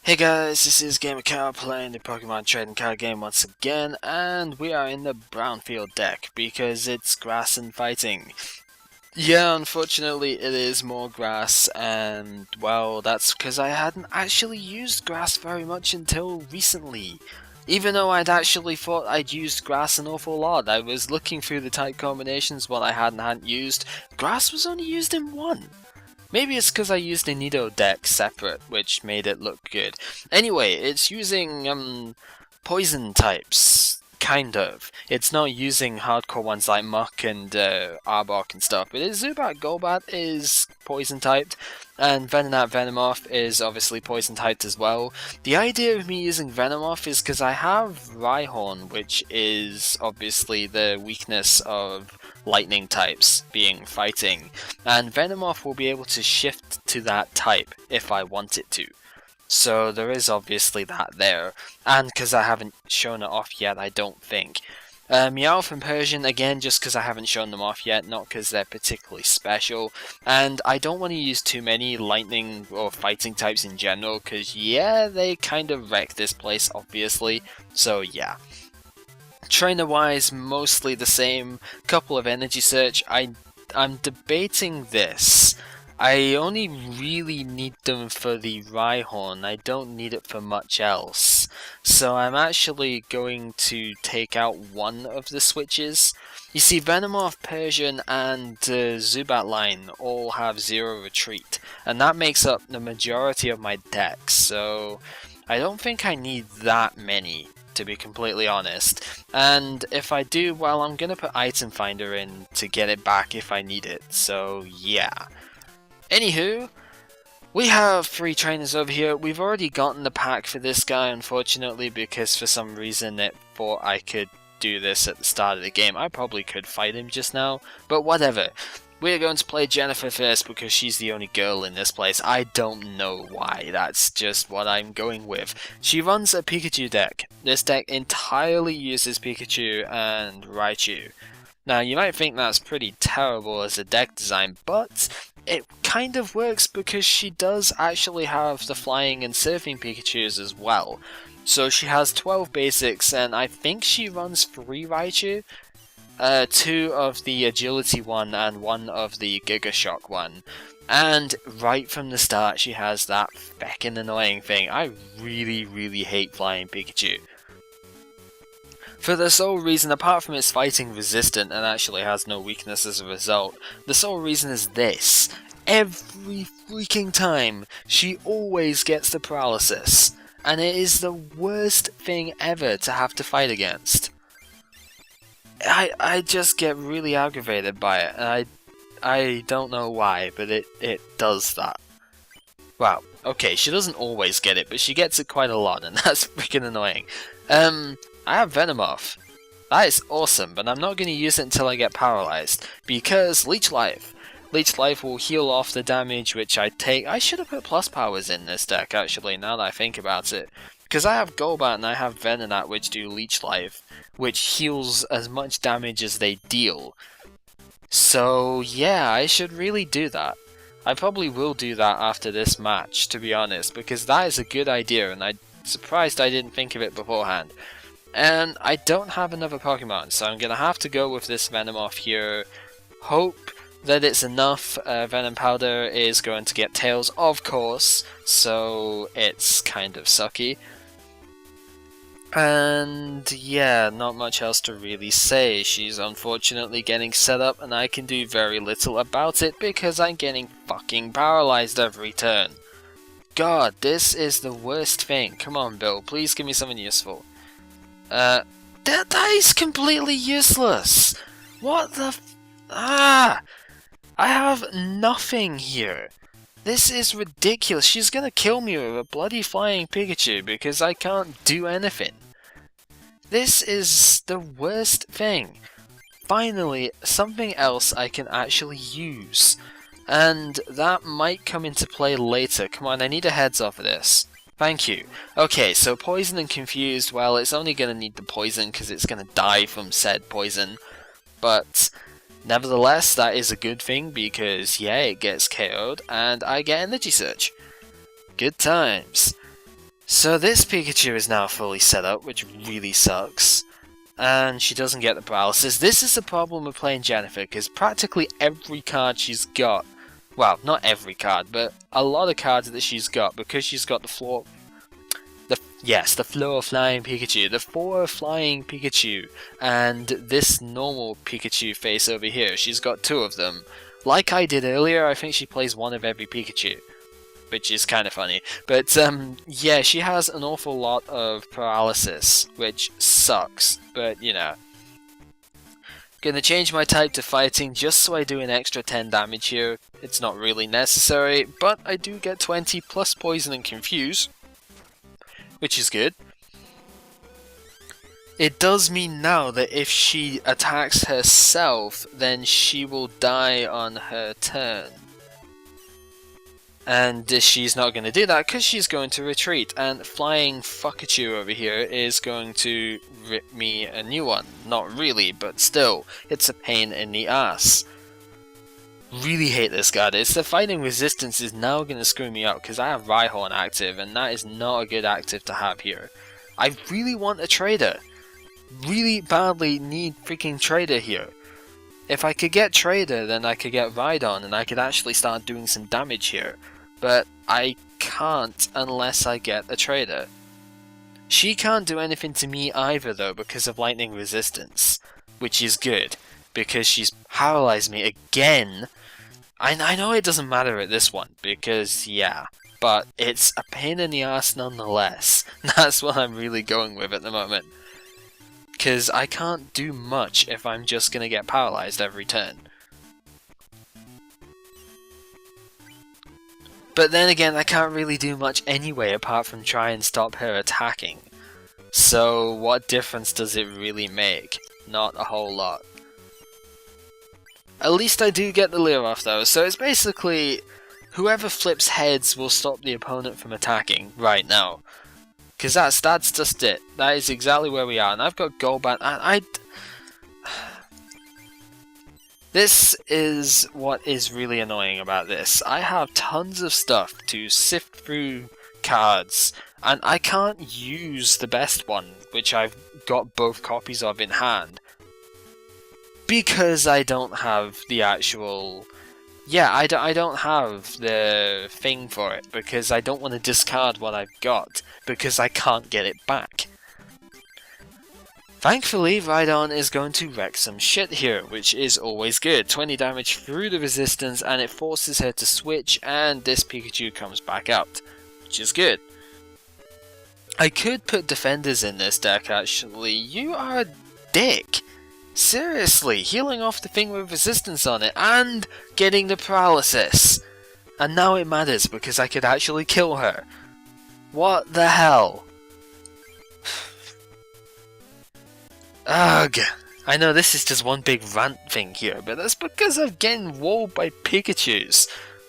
Hey guys, this is Gamer Cow playing the Pokemon trading card game once again, and we are in the Brownfield deck because it's grass and fighting. Yeah, unfortunately it is more grass, and well, that's because I hadn't actually used grass very much until recently. Even though I'd actually thought I'd used grass an awful lot, I was looking through the type combinations what I hadn't used. Grass was only used in one. Maybe it's because I used a Nido deck separate, which made it look good. Anyway, it's using poison types, kind of. It's not using hardcore ones like Muck and Arbok and stuff, but Zubat Golbat is poison typed, and Venonat Venomoth is obviously poison typed as well. The idea of me using Venomoth is because I have Rhyhorn, which is obviously the weakness of lightning types, being fighting, and Venomoth will be able to shift to that type if I want it to. So there is obviously that there, and because I haven't shown it off yet, I don't think. Meowth and Persian, again, just because I haven't shown them off yet, not because they're particularly special, and I don't want to use too many lightning or fighting types in general, because yeah, they kind of wreck this place, obviously, so yeah. Trainer-wise, mostly the same. Couple of energy search. I'm debating this. I only really need them for the Rhyhorn. I don't need it for much else. So I'm actually going to take out one of the switches. You see, Venomoth, Persian, and Zubat line all have 0 retreat, and that makes up the majority of my deck, so I don't think I need that many, to be completely honest. And if I do, well, I'm gonna put Item Finder in to get it back if I need it, so yeah. Anywho, we have 3 trainers over here. We've already gotten the pack for this guy, unfortunately, because for some reason it thought I could do this at the start of the game. I probably could fight him just now, but whatever. We're going to play Jennifer first because she's the only girl in this place. I don't know why, that's just what I'm going with. She runs a Pikachu deck. This deck entirely uses Pikachu and Raichu. Now, you might think that's pretty terrible as a deck design, but it kind of works because she does actually have the flying and surfing Pikachus as well. So she has 12 basics, and I think she runs 3 Raichu. 2 of the agility one and 1 of the Giga Shock one. And right from the start she has that feckin' annoying thing. I really hate flying Pikachu. For the sole reason, apart from its fighting resistant and actually has no weakness as a result, the sole reason is this. Every freaking time, she always gets the paralysis. And it is the worst thing ever to have to fight against. I just get really aggravated by it, and I don't know why, but it does that. Wow, okay, she doesn't always get it, but she gets it quite a lot, and that's freaking annoying. I have Venomoth. That is awesome, but I'm not going to use it until I get paralyzed, because Leech Life. Leech Life will heal off the damage which I take. I should have put plus powers in this deck, actually, now that I think about it. Because I have Golbat and I have Venonat which do Leech Life, which heals as much damage as they deal. So yeah, I should really do that. I probably will do that after this match, to be honest, because that is a good idea and I'm surprised I didn't think of it beforehand. And I don't have another Pokemon, so I'm going to have to go with this Venomoth here. Hope that it's enough. Venom Powder is going to get Tails, of course, so it's kind of sucky. And yeah, not much else to really say. She's unfortunately getting set up and I can do very little about it because I'm getting fucking paralyzed every turn. God, this is the worst thing. Come on, Bill, please give me something useful. That is completely useless! What the I have nothing here. This is ridiculous. She's gonna kill me with a bloody flying Pikachu because I can't do anything. This is the worst thing. Finally, something else I can actually use. And that might come into play later. Come on, I need a heads off of this. Thank you. Okay, so Poison and Confused, well, it's only gonna need the poison because it's gonna die from said poison. But nevertheless, that is a good thing because, yeah, it gets KO'd and I get Energy Surge. Good times. So this Pikachu is now fully set up, which really sucks. And she doesn't get the paralysis. This is the problem with playing Jennifer, because practically every card she's got, well, not every card, but a lot of cards that she's got, because she's got the floor flying Pikachu, the 4 flying Pikachu, and this normal Pikachu face over here, she's got 2 of them. Like I did earlier, I think she plays 1 of every Pikachu, which is kind of funny. But yeah, she has an awful lot of paralysis, which sucks, but you know. Gonna change my type to fighting just so I do an extra 10 damage here. It's not really necessary, but I do get 20 plus poison and confuse, which is good. It does mean now that if she attacks herself, then she will die on her turn. And she's not going to do that because she's going to retreat, and flying Fuckachu over here is going to rip me a new one. Not really, but still, it's a pain in the ass. Really hate this card. It's the fighting resistance is now going to screw me up because I have Rhyhorn active, and that is not a good active to have here. I really want a trader. Really badly need freaking trader here. If I could get trader, then I could get Rhydon, and I could actually start doing some damage here. But I can't unless I get a trader. She can't do anything to me either though because of lightning resistance, which is good, because she's paralyzed me again. I know it doesn't matter at this one, because yeah, but it's a pain in the ass nonetheless. That's what I'm really going with at the moment. Because I can't do much if I'm just going to get paralyzed every turn. But then again, I can't really do much anyway apart from try and stop her attacking. So what difference does it really make? Not a whole lot. At least I do get the lure off though, so it's basically whoever flips heads will stop the opponent from attacking right now. Because that's just it. That is exactly where we are, and I've got Golbat, and This is what is really annoying about this. I have tons of stuff to sift through cards, and I can't use the best one, which I've got both copies of in hand, because I don't have the actual... Yeah, I don't have the thing for it, because I don't want to discard what I've got, because I can't get it back. Thankfully, Rhydon is going to wreck some shit here, which is always good. 20 damage through the resistance, and it forces her to switch, and this Pikachu comes back out, which is good. I could put defenders in this deck, actually. You are a dick. Seriously, healing off the thing with resistance on it, and getting the paralysis. And now it matters, because I could actually kill her. What the hell? Ugh. I know this is just one big rant thing here, but that's because I'm getting walled by Pikachus.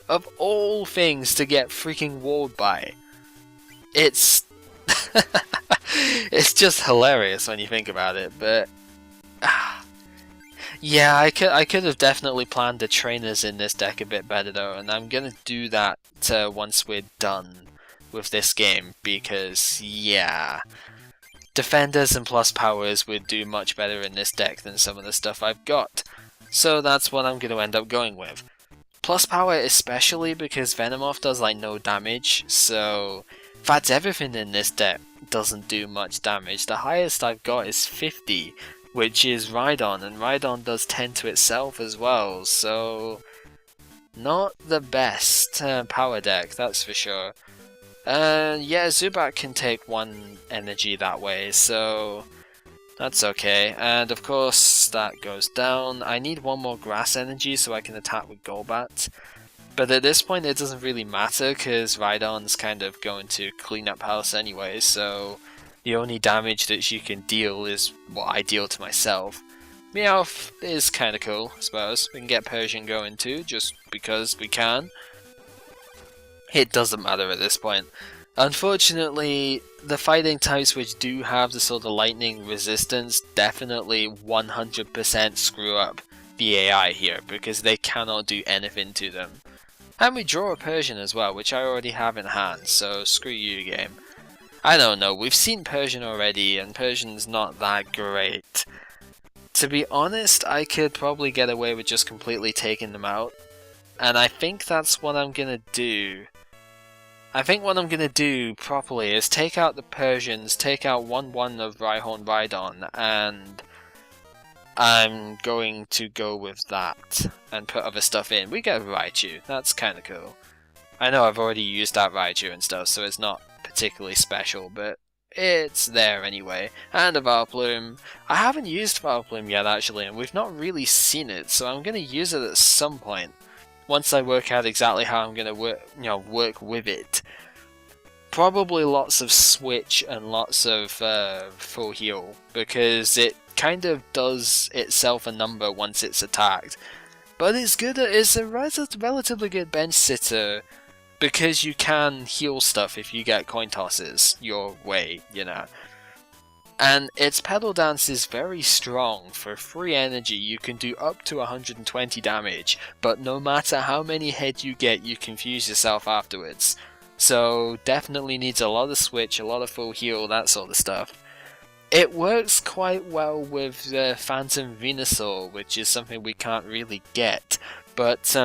Of all things to get freaking walled by. It's... it's just hilarious when you think about it, but... Yeah, I could have definitely planned the trainers in this deck a bit better though, and I'm gonna do that once we're done with this game, because yeah, defenders and plus powers would do much better in this deck than some of the stuff I've got. So that's what I'm gonna end up going with. Plus power especially because Venomoth does like no damage, so in fact everything in this deck doesn't do much damage. The highest I've got is 50. Which is Rhydon, and Rhydon does 10 to itself as well, so not the best power deck, that's for sure. Yeah, Zubat can take 1 energy that way, so that's okay. And of course, that goes down. I need 1 more grass energy so I can attack with Golbat. But at this point it doesn't really matter, because Rhydon's kind of going to clean up house anyway, so... The only damage that she can deal is what I deal to myself. Meowth is kinda cool, I suppose. We can get Persian going too, just because we can. It doesn't matter at this point. Unfortunately, the fighting types which do have the sort of lightning resistance definitely 100% screw up the AI here, because they cannot do anything to them. And we draw a Persian as well, which I already have in hand, so screw you game. I don't know, we've seen Persian already, and Persian's not that great. To be honest, I could probably get away with just completely taking them out. And I think that's what I'm gonna do. I think what I'm gonna do properly is take out the Persians, take out 1-1 of Rhyhorn Rhydon, and I'm going to go with that and put other stuff in. We get Raichu, that's kinda cool. I know I've already used that Raichu and stuff, so it's not particularly special, but it's there anyway. And a Vileplume. I haven't used Vileplume yet actually, and we've not really seen it, so I'm going to use it at some point. Once I work out exactly how I'm going to work with it. Probably lots of switch and lots of full heal, because it kind of does itself a number once it's attacked. But it's good. It's a relatively good bench sitter, because you can heal stuff if you get coin tosses your way, you know. And its Pedal Dance is very strong. For free energy, you can do up to 120 damage, but no matter how many hits you get, you confuse yourself afterwards. So definitely needs a lot of switch, a lot of full heal, that sort of stuff. It works quite well with Phantom Venusaur, which is something we can't really get, but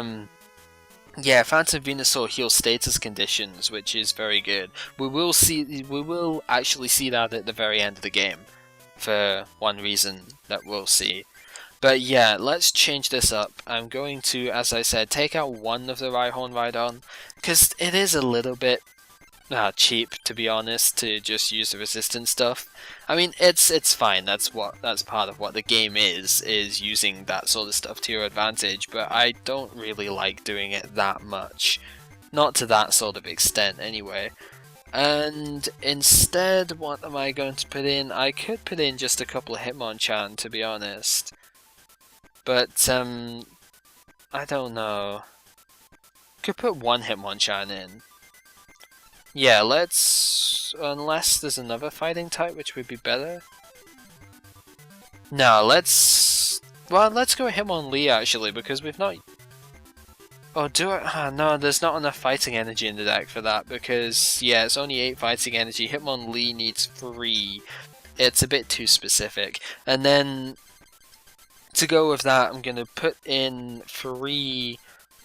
yeah, Phantom Venusaur heals status conditions, which is very good. We will actually see that at the very end of the game, for one reason that we'll see. But yeah, let's change this up. I'm going to, as I said, take out one of the Rhyhorn Rhydon, because it is a little bit cheap, to be honest, to just use the resistance stuff. I mean, it's fine. That's part of what the game is using that sort of stuff to your advantage. But I don't really like doing it that much, not to that sort of extent, anyway. And instead, what am I going to put in? I could put in just a couple of Hitmonchan, to be honest. But I don't know. Could put one Hitmonchan in. Yeah, unless there's another fighting type which would be better. No, let's go Hitmonlee actually, because we've not... Oh, no, there's not enough fighting energy in the deck for that, because, yeah, it's only 8 fighting energy. Hitmonlee needs 3. It's a bit too specific. And then, to go with that, I'm going to put in 3...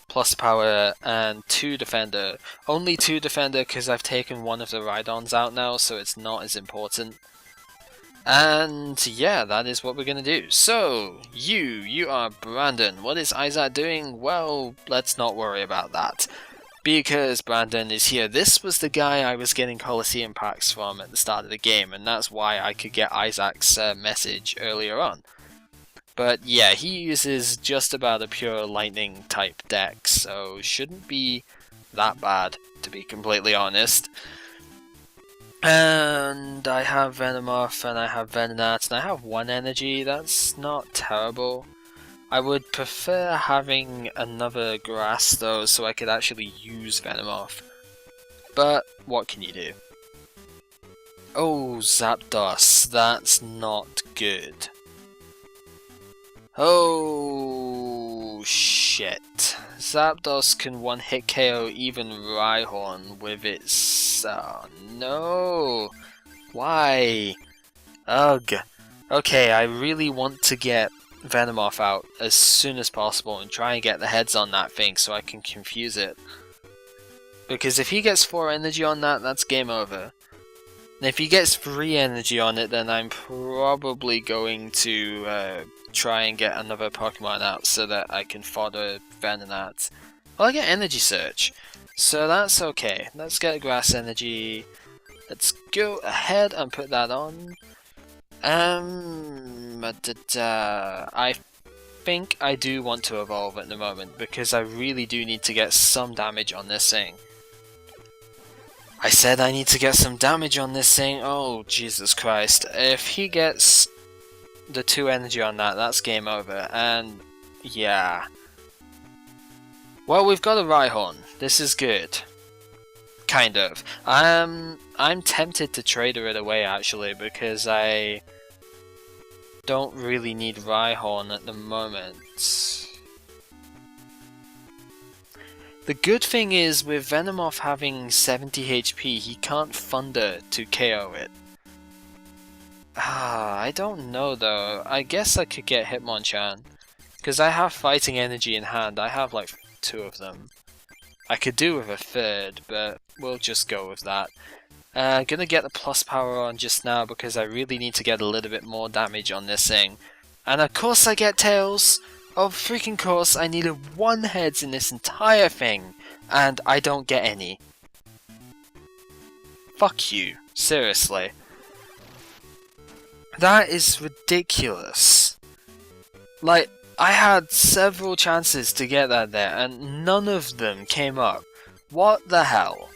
plus power and 2 defender. Only 2 defender because I've taken one of the Rhydons out now, so it's not as important. And yeah, that is what we're gonna do. So, you are Brandon. What is Isaac doing? Well, let's not worry about that, because Brandon is here. This was the guy I was getting Colosseum packs from at the start of the game, and that's why I could get Isaac's message earlier on. But yeah, he uses just about a pure lightning type deck, so shouldn't be that bad, to be completely honest. And I have Venomoth, and I have Venonat, and I have 1 energy. That's not terrible. I would prefer having another grass though, so I could actually use Venomoth. But what can you do? Oh, Zapdos, that's not good. Oh shit. Zapdos can one-hit KO even Rhyhorn with its... oh no! Why? Ugh. Okay, I really want to get Venomoth out as soon as possible and try and get the heads on that thing so I can confuse it. Because if he gets 4 energy on that, that's game over. And if he gets 3 energy on it, then I'm probably going to try and get another Pokemon out so that I can fodder Venonat. Well, I get Energy Search, so that's okay. Let's get Grass Energy. Let's go ahead and put that on. I think I do want to evolve at the moment because I really do need to get some damage on this thing. I said I need to get some damage on this thing. Oh, Jesus Christ. If he gets the 2 energy on that, that's game over. And yeah. Well, we've got a Rhyhorn. This is good. Kind of. I'm tempted to trader it away actually because I don't really need Rhyhorn at the moment. The good thing is, with Venomoth having 70 HP, he can't Thunder to KO it. I don't know though. I guess I could get Hitmonchan. Because I have Fighting Energy in hand, I have like 2 of them. I could do with a third, but we'll just go with that. Gonna get the plus power on just now because I really need to get a little bit more damage on this thing. And of course I get Tails! Of freaking course, I needed 1 heads in this entire thing, and I don't get any. Fuck you, seriously. That is ridiculous. Like, I had several chances to get that there, and none of them came up. What the hell?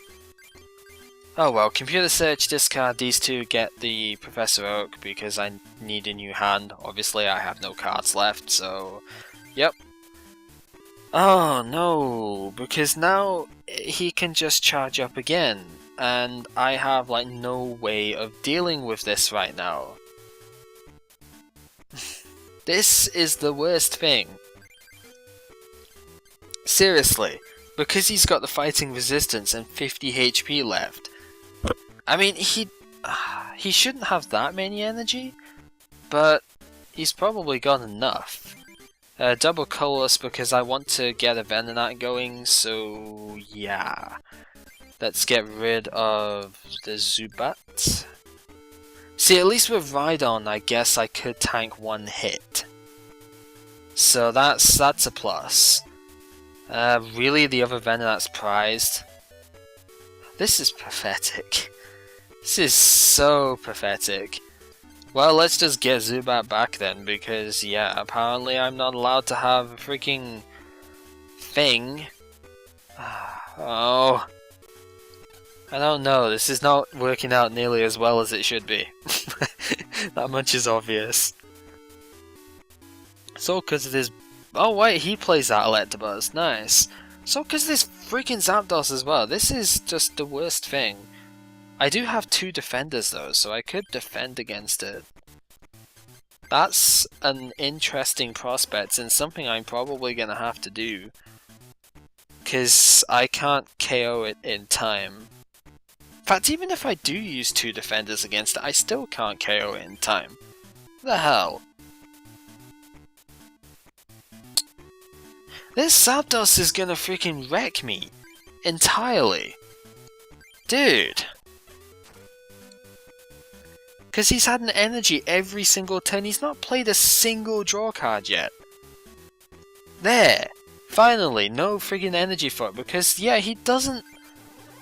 Oh well, computer search, discard these 2, get the Professor Oak, because I need a new hand. Obviously I have no cards left, so... Yep. Oh no, because now he can just charge up again, and I have like no way of dealing with this right now. This is the worst thing. Seriously, because he's got the fighting resistance and 50 HP left. I mean, he shouldn't have that many energy, but he's probably got enough. Double colorless because I want to get a Venonat going, so yeah. Let's get rid of the Zubat. See, at least with Rhydon, I guess I could tank 1 hit. So that's a plus. Really, the other Venonat's prized? This is pathetic. This is so pathetic. Well, let's just get Zubat back then, because yeah, apparently I'm not allowed to have a freaking thing. Oh. I don't know, this is not working out nearly as well as it should be. That much is obvious. So because of this... Oh wait, he plays that Electabuzz, nice. So because this freaking Zapdos as well, this is just the worst thing. I do have 2 defenders though, so I could defend against it. That's an interesting prospect and something I'm probably gonna have to do. Because I can't KO it in time. In fact, even if I do use 2 defenders against it, I still can't KO it in time. What the hell? This Zapdos is gonna freaking wreck me. Entirely. Dude. Because he's had an energy every single turn, he's not played a single draw card yet. There! Finally, no friggin' energy for it, because yeah, he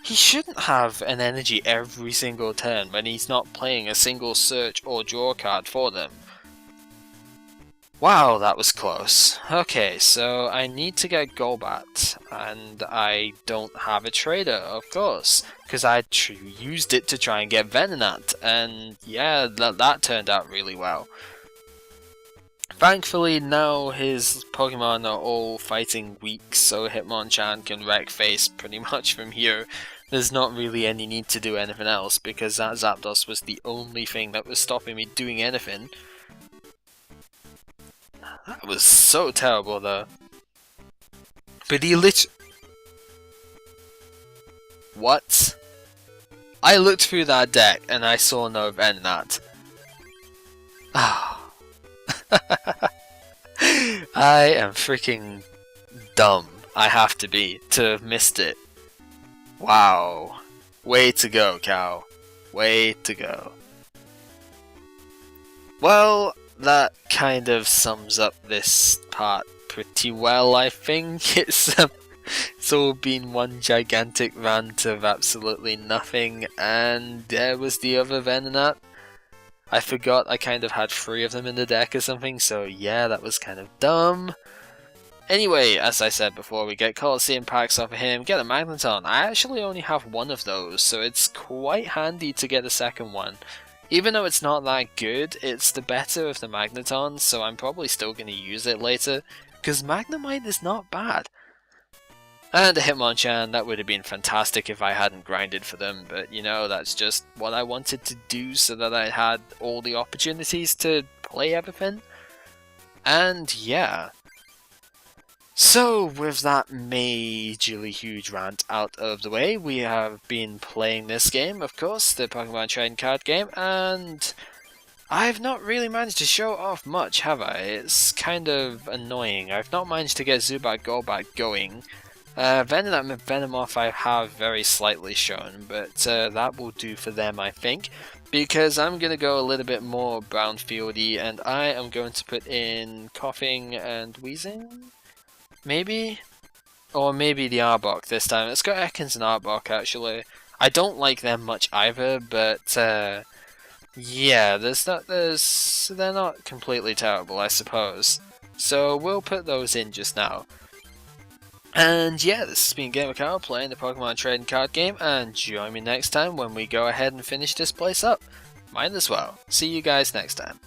shouldn't have an energy every single turn when he's not playing a single search or draw card for them. Wow, that was close. Okay, so I need to get Golbat, and I don't have a trader, of course, because I used it to try and get Venonat, and yeah, that turned out really well. Thankfully, now his Pokemon are all fighting weak, so Hitmonchan can wreck face pretty much from here. There's not really any need to do anything else, because that Zapdos was the only thing that was stopping me doing anything. That was so terrible though. But he What? I looked through that deck and I saw no Venonat. Ah. I am freaking dumb. I have to be to have missed it. Wow. Way to go, Cow. Way to go. Well, that kind of sums up this part pretty well, I think. It's all been one gigantic rant of absolutely nothing, and there was the other Venonat. I forgot I kind of had 3 of them in the deck or something, so yeah, that was kind of dumb. Anyway, as I said before, we get Colosseum packs off of him, get a Magneton. I actually only have 1 of those, so it's quite handy to get a second one. Even though it's not that good, it's the better of the Magnetons, so I'm probably still going to use it later, because Magnemite is not bad. And a Hitmonchan, that would have been fantastic if I hadn't grinded for them, but you know, that's just what I wanted to do so that I had all the opportunities to play everything. And yeah. So, with that majorly huge rant out of the way, we have been playing this game, of course, the Pokemon trading card game, and I've not really managed to show off much, have I? It's kind of annoying. I've not managed to get Zubat Golbat going. Venomoth I have very slightly shown, but that will do for them, I think, because I'm going to go a little bit more brownfieldy, and I am going to put in Coughing and Wheezing? Maybe? Or maybe the Arbok this time. Let's go Ekans and Arbok, actually. I don't like them much either, but yeah, they're not completely terrible, I suppose. So we'll put those in just now. And yeah, this has been GamerCarl playing the Pokemon trading card game, and join me next time when we go ahead and finish this place up. Might as well. See you guys next time.